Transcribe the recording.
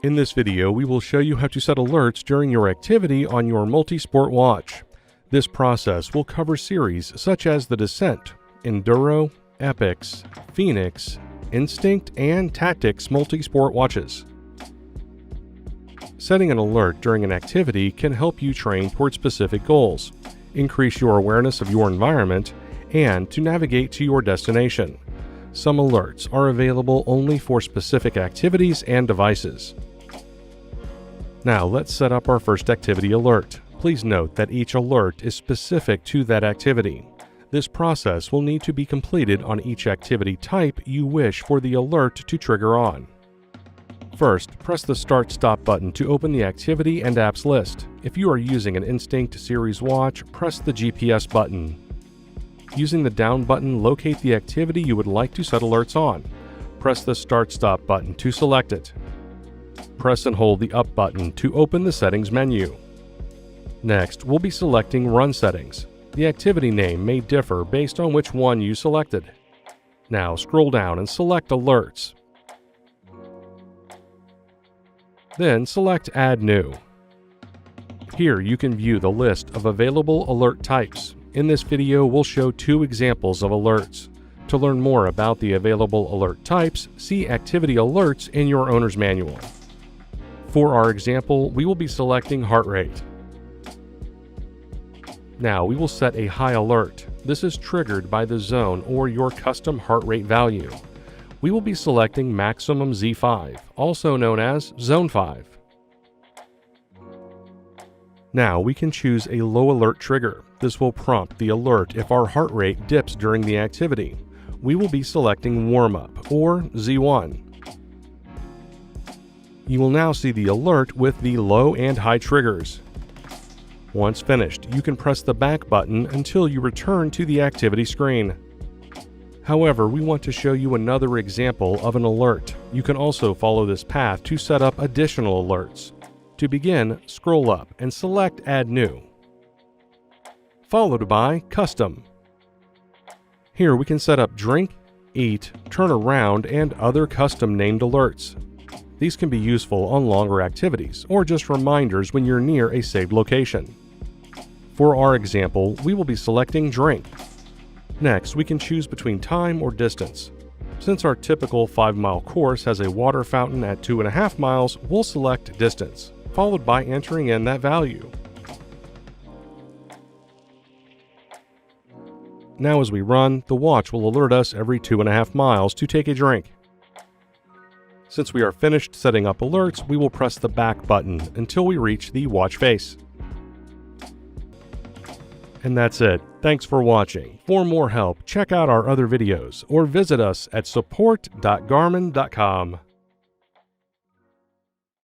In this video, we will show you how to set alerts during your activity on your Multisport watch. This process will cover series such as the Descent, Enduro, Epix, Fenix, Instinct, and Tactix Multisport watches. Setting an alert during an activity can help you train toward specific goals, increase your awareness of your environment, and to navigate to your destination. Some alerts are available only for specific activities and devices. Now let's set up our first activity alert. Please note that each alert is specific to that activity. This process will need to be completed on each activity type you wish for the alert to trigger on. First, press the Start/Stop button to open the activity and apps list. If you are using an Instinct series watch, press the GPS button. Using the down button, locate the activity you would like to set alerts on. Press the Start/Stop button to select it. Press and hold the up button to open the settings menu. Next, we'll be selecting Run Settings. The activity name may differ based on which one you selected. Now scroll down and select Alerts. Then select Add New. Here you can view the list of available alert types. In this video, we'll show 2 examples of alerts. To learn more about the available alert types, see Activity Alerts in your owner's manual. For our example, we will be selecting Heart Rate. Now we will set a high alert. This is triggered by the zone or your custom heart rate value. We will be selecting Maximum Z5, also known as Zone 5. Now we can choose a low alert trigger. This will prompt the alert if our heart rate dips during the activity. We will be selecting Warm Up, or Z1. You will now see the alert with the low and high triggers. Once finished, you can press the back button until you return to the activity screen. However, we want to show you another example of an alert. You can also follow this path to set up additional alerts. To begin, scroll up and select Add New, followed by Custom. Here we can set up drink, eat, turn around, and other custom named alerts. These can be useful on longer activities or just reminders when you're near a saved location. For our example, we will be selecting drink. Next, we can choose between time or distance. Since our typical 5-mile course has a water fountain at 2.5 miles, we'll select distance, followed by entering in that value. Now as we run, the watch will alert us every 2.5 miles to take a drink. Since we are finished setting up alerts, we will press the back button until we reach the watch face. And that's it. Thanks for watching. For more help, check out our other videos or visit us at support.garmin.com.